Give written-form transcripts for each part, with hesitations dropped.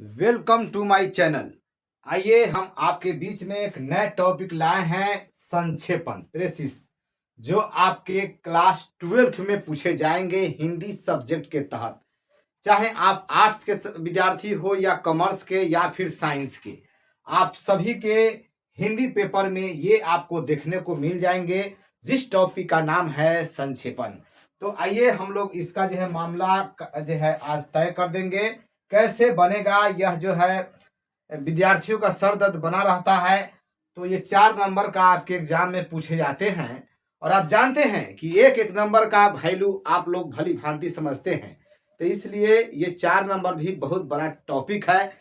Welcome to my channel. आइए हम आपके बीच में एक नए टॉपिक लाए हैं, संक्षेपण प्रेसिस, जो आपके क्लास 12th में पूछे जाएंगे हिंदी सब्जेक्ट के तहत। चाहे आप आर्ट्स के विद्यार्थी हो या कॉमर्स के या फिर साइंस के, आप सभी के हिंदी पेपर में ये आपको देखने को मिल जाएंगे, जिस टॉपिक का नाम है संक्षेपण। तो आइए हम लोग इसका जो है मामला जो है आज तय कर देंगे, कैसे बनेगा। यह जो है विद्यार्थियों का सर दर्द बना रहता है। तो ये 4 नंबर का आपके एग्जाम में पूछे जाते हैं, और आप जानते हैं कि एक एक नंबर का वैल्यू आप लोग भली भांति समझते हैं, तो इसलिए ये 4 नंबर भी बहुत बड़ा टॉपिक है।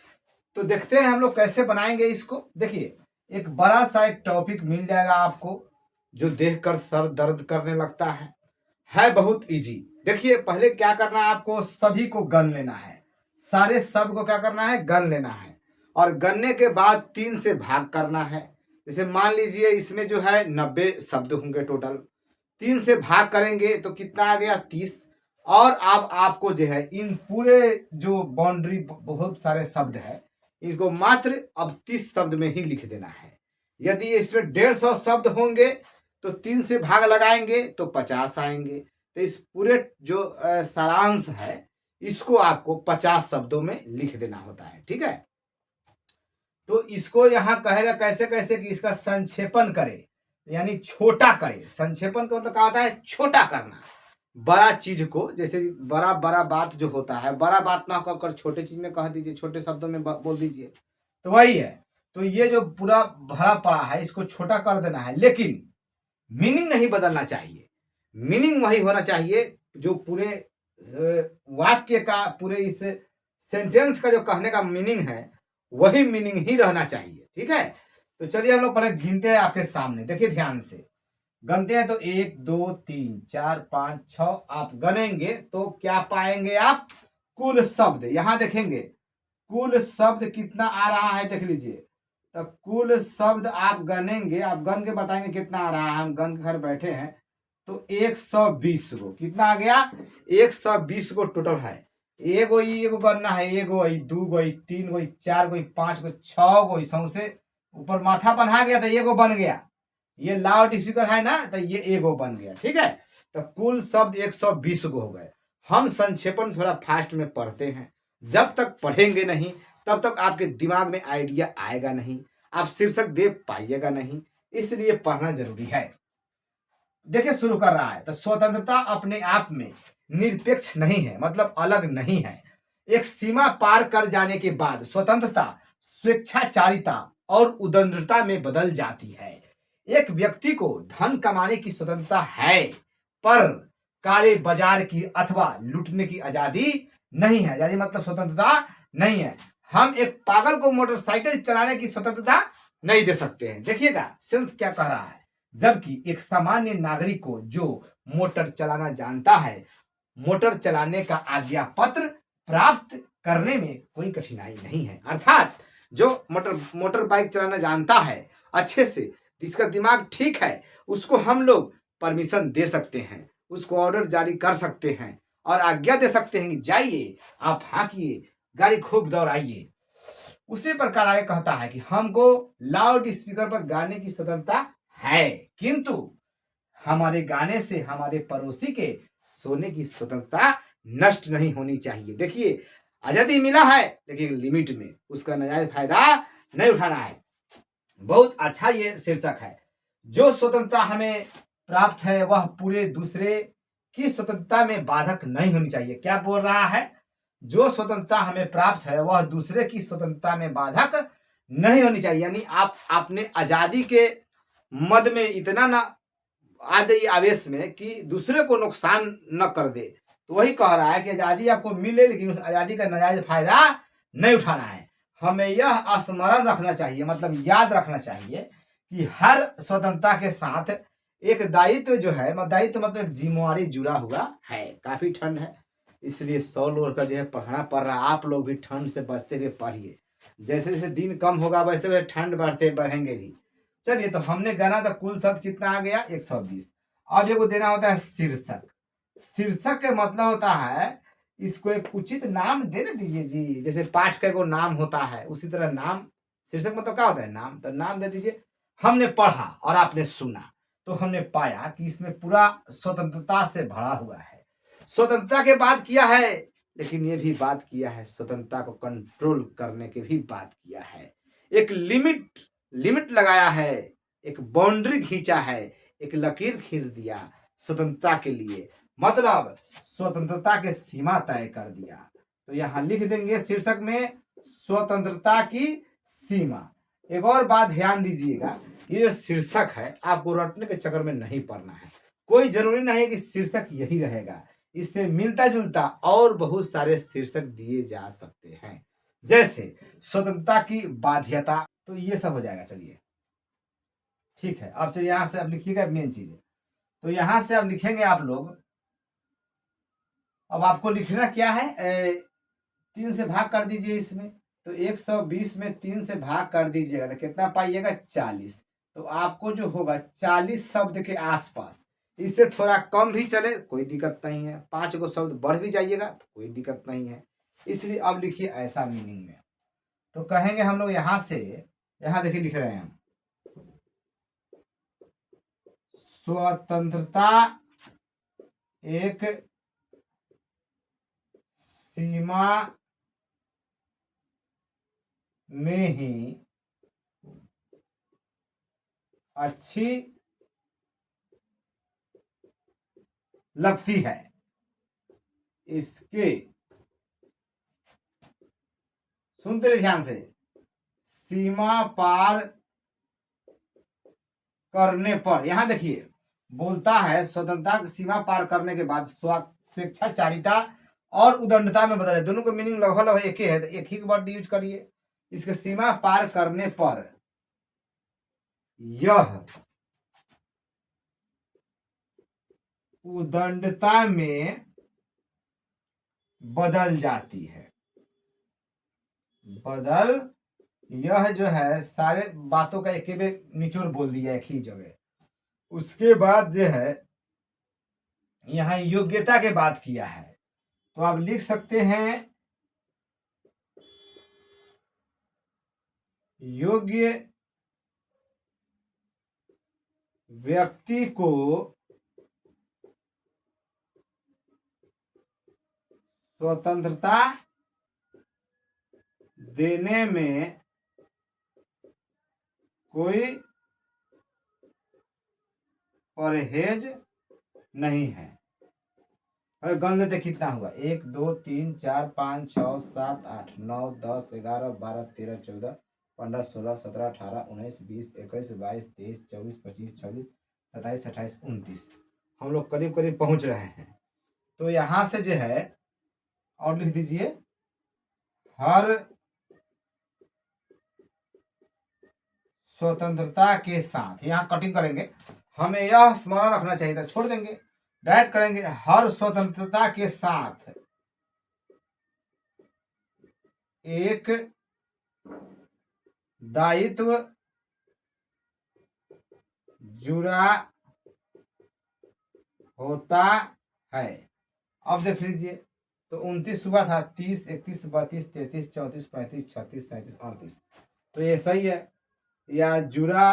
तो देखते हैं हम लोग कैसे बनाएंगे इसको। देखिए, एक बड़ा सा एक टॉपिक मिल जाएगा आपको, जो देखकर सर दर्द करने लगता है बहुत इजी। देखिए, पहले क्या करना है, आपको सभी को गन लेना है, सारे शब्द को क्या करना है, गन लेना है, और गनने के बाद 3 से भाग करना है। जैसे मान लीजिए इसमें जो है 90 शब्द होंगे टोटल, 3 से भाग करेंगे तो कितना आ गया, 30। और अब आपको जो है इन पूरे जो बाउंड्री बहुत सारे शब्द है, इनको मात्र अब 30 शब्द में ही लिख देना है। यदि इसमें 150 शब्द होंगे तो 3 से भाग लगाएंगे तो 50 आएंगे। तो इस पूरे जो सारांश है, इसको आपको 50 शब्दों में लिख देना होता है। ठीक है, तो इसको यहां कहेगा कैसे कैसे कि इसका संक्षेपण करे, यानी छोटा करे। संक्षेपण का मतलब क्या होता है, छोटा करना बड़ा चीज को। जैसे बड़ा बड़ा बात जो होता है, बड़ा बात ना कहकर छोटे चीज में कह दीजिए, छोटे शब्दों में बोल दीजिए, तो वही है। तो ये जो पूरा भरा पड़ा है, इसको छोटा कर देना है, लेकिन मीनिंग नहीं बदलना चाहिए। मीनिंग वही होना चाहिए जो पूरे वाक्य का, पूरे इस सेंटेंस का जो कहने का मीनिंग है, वही मीनिंग ही रहना चाहिए। ठीक है, तो चलिए हम लोग पहले गिनते हैं आपके सामने। देखिए ध्यान से गनते हैं, तो 1 2 3 4 5 6 आप गनेंगे तो क्या पाएंगे आप, कुल शब्द। यहां देखेंगे कुल शब्द कितना आ रहा है, देख लीजिए। तो कुल शब्द आप गनेंगे, आप गन के बताएंगे कितना आ रहा है। हम गन के घर बैठे हैं, तो 120 गो कितना आ गया, 120 गो टोटल है। एगो एगो गनना है, एगो दू गो, 3 गो, 4 गो, 5 गो, 6 गो, सौसे ऊपर माथा बना गया तो एगो बन गया। ये लाउड स्पीकर है ना, तो ये एगो बन गया। ठीक है, तो कुल शब्द 120 गो हो गए। हम संक्षेपण थोड़ा फास्ट में पढ़ते हैं, जब तक पढ़ेंगे नहीं तब तक आपके दिमाग में आइडिया आएगा नहीं, आप शीर्षक दे पाइएगा नहीं, इसलिए पढ़ना जरूरी है। देखिए शुरू कर रहा है, तो स्वतंत्रता अपने आप में निरपेक्ष नहीं है, मतलब अलग नहीं है। एक सीमा पार कर जाने के बाद स्वतंत्रता स्वेच्छाचारिता और उदंडता में बदल जाती है। एक व्यक्ति को धन कमाने की स्वतंत्रता है, पर काले बाजार की अथवा लूटने की आजादी नहीं है। आजादी मतलब स्वतंत्रता नहीं है। हम एक पागल को मोटरसाइकिल चलाने की स्वतंत्रता नहीं दे सकते हैं। देखिएगा सेंस क्या कह रहा है, जबकि एक सामान्य नागरिक को जो मोटर चलाना जानता है, मोटर चलाने का आज्ञा पत्र प्राप्त करने में कोई कठिनाई नहीं है। अर्थात जो मोटर बाइक चलाना जानता है अच्छे से, जिसका दिमाग ठीक है, उसको हम लोग परमिशन दे सकते हैं, उसको ऑर्डर जारी कर सकते हैं और आज्ञा दे सकते हैं कि जाइए आप हाँकिए, गाड़ी खूब दौड़ाइए। उसी प्रकार आगे कहता है कि हमको लाउड स्पीकर पर गाने की स्वतंत्रता है, किंतु हमारे गाने से हमारे पड़ोसी के सोने की स्वतंत्रता नष्ट नहीं होनी चाहिए। देखिए, आजादी मिला है लेकिन लिमिट में, उसका नाजायज फायदा नहीं उठाना है। बहुत अच्छा ये शीर्षक है। जो स्वतंत्रता हमें प्राप्त है वह पूरे दूसरे की स्वतंत्रता में बाधक नहीं होनी चाहिए। क्या बोल रहा है, जो स्वतंत्रता हमें प्राप्त है वह दूसरे की स्वतंत्रता में बाधक नहीं होनी चाहिए। यानी आप अपने आजादी के मद में इतना ना आ जाइए आवेश में कि दूसरे को नुकसान न कर दे। तो वही कह रहा है कि आजादी आपको मिले, लेकिन उस आजादी का नाजायज फायदा नहीं उठाना है। हमें यह स्मरण रखना चाहिए, मतलब याद रखना चाहिए कि हर स्वतंत्रता के साथ एक दायित्व जो है, दायित्व मतलब एक जिम्मेवारी जुड़ा हुआ है। काफी ठंड है, इसलिए 100 लोग का जो है पढ़ना पड़ रहा है। आप लोग भी ठंड से बचते हुए पढ़िए, जैसे जैसे दिन कम होगा वैसे वैसे ठंड बढ़ेंगे भी। चलिए, तो हमने गाना था कुल शब्द कितना आ गया, 120। अब एगो देना होता है शीर्षक। शीर्षक का मतलब होता है इसको एक उचित नाम दे न दीजिए जी। जैसे पाठ का एगो नाम होता है, उसी तरह नाम, शीर्षक मतलब क्या होता है? नाम। तो नाम दे दीजिए। हमने पढ़ा और आपने सुना, तो हमने पाया कि इसमें पूरा स्वतंत्रता से भरा हुआ है। स्वतंत्रता के बात किया है, लेकिन ये भी बात किया है स्वतंत्रता को कंट्रोल करने की भी बात किया है। एक लिमिट लगाया है, एक बाउंड्री खींचा है, एक लकीर खींच दिया स्वतंत्रता के लिए, मतलब स्वतंत्रता के सीमा तय कर दिया। तो यहां लिख देंगे शीर्षक में स्वतंत्रता की सीमा। एक और बात ध्यान दीजिएगा, ये जो शीर्षक है आपको रटने के चक्कर में नहीं पड़ना है। कोई जरूरी नहीं है कि शीर्षक यही रहेगा, इससे मिलता जुलता और बहुत सारे शीर्षक दिए जा सकते हैं, जैसे स्वतंत्रता की बाध्यता। तो ये सब हो जाएगा। चलिए ठीक है, अब चलिए यहां से अब लिखिएगा मेन चीज। तो यहां से अब लिखेंगे आप लोग। अब आपको लिखना क्या है, 3 से भाग कर दीजिए इसमें। तो 120 में 3 से भाग कर दीजिएगा तो कितना पाइएगा? 40। तो आपको जो होगा 40 शब्द के आसपास। इससे थोड़ा कम भी चले कोई दिक्कत नहीं है, 5 गो शब्द बढ़ भी जाइएगा तो कोई दिक्कत नहीं है। इसलिए अब लिखिए ऐसा मीनिंग में। तो कहेंगे हम लोग यहां से, यहां देखिए लिख रहे हैं हम, स्वतंत्रता एक सीमा में ही अच्छी लगती है। इसके, सुनते रहिए ध्यान से, सीमा पार करने पर, यहां देखिए बोलता है स्वतंत्रता की सीमा पार करने के बाद स्वेच्छाचारिता और उदंडता में बदले। दोनों को मीनिंग लगभग लगभग एक ही है, तो एक ही वर्ड यूज करिए। इसके सीमा पार करने पर यह उदंडता में बदल जाती है। बदल, यह जो है सारे बातों का एक ही निचोड़ बोल दिया एक ही जगह। उसके बाद जो है यहां योग्यता के बात किया है, तो आप लिख सकते हैं योग्य व्यक्ति को स्वतंत्रता देने में कोई परहेज नहीं है। और गण लेते कितना हुआ? 1 2 3 4 5 6 7 8 9 10 11 12 13 14 15 16 17 18 19 20 21 22 23 24 25 26 27 28 29। हम लोग करीब करीब पहुंच रहे हैं। तो यहां से जो है और लिख दीजिए, हर स्वतंत्रता के साथ, यहां कटिंग करेंगे, हमें यह स्मरण रखना चाहिए था, छोड़ देंगे, डायरेक्ट करेंगे, हर स्वतंत्रता के साथ एक दायित्व जुड़ा होता है। अब देख लीजिए, तो 29 हुआ था, 30 31 32 33 34 35 36 37 38। तो ये सही है। या जुड़ा,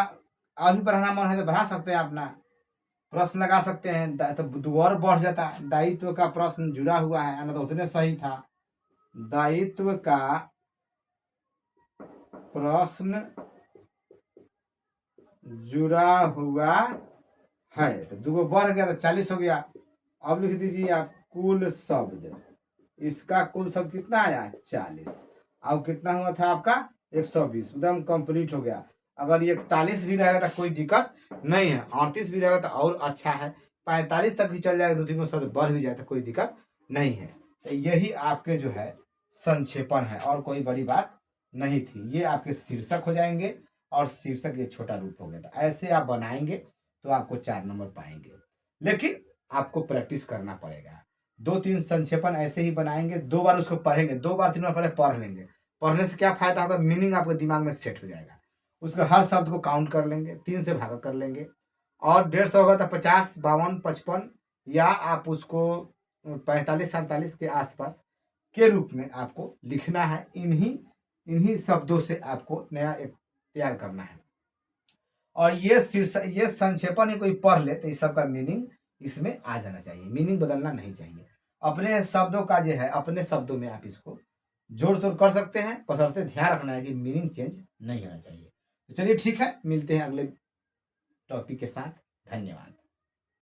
अभी बढ़ाना मन है तो बढ़ा सकते हैं, अपना प्रश्न लगा सकते हैं तो दो और बढ़ जाता। दायित्व का प्रश्न जुड़ा हुआ है ना, तो उतने सही था। दायित्व का प्रश्न जुड़ा हुआ है, तो 2 बढ़ गया तो 40 हो गया। अब लिख दीजिए आप कुल शब्द, इसका कुल शब्द कितना आया? 40। अब कितना हुआ था आपका? 120। एकदम कंप्लीट हो गया। अगर ये 41 भी रहेगा तो कोई दिक्कत नहीं है, 38 भी रहेगा तो और अच्छा है, 45 तक भी चल जाएगा, 2-3 शब्द बढ़ भी जाए तो कोई दिक्कत नहीं है। तो यही आपके जो है संक्षेपण है, और कोई बड़ी बात नहीं थी। ये आपके शीर्षक हो जाएंगे, और शीर्षक ये छोटा रूप हो गया। तो ऐसे आप बनाएंगे तो आपको 4 नंबर पाएंगे, लेकिन आपको प्रैक्टिस करना पड़ेगा। 2-3 संक्षेपण ऐसे ही बनाएंगे, 2 बार उसको पढ़ेंगे, 2 बार 3 बार पहले पढ़ लेंगे। पढ़ने से क्या फायदा होगा? मीनिंग आपके दिमाग में सेट हो जाएगा। उसके हर शब्द को काउंट कर लेंगे, 3 से भागा कर लेंगे, और 150 होगा तो 50 52 55, या आप उसको 45-47 के आसपास के रूप में आपको लिखना है। इन्हीं शब्दों से आपको नया एक तैयार करना है। और ये संक्षेपण ही कोई पढ़ ले तो इस सब का मीनिंग इसमें आ जाना चाहिए, मीनिंग बदलना नहीं चाहिए। अपने शब्दों का जो है अपने शब्दों में आप इसको जोड़ तोड़ कर सकते हैं, बशर्ते ध्यान रखना है कि मीनिंग चेंज नहीं होना चाहिए। तो चलिए ठीक है, मिलते हैं अगले टॉपिक के साथ। धन्यवाद।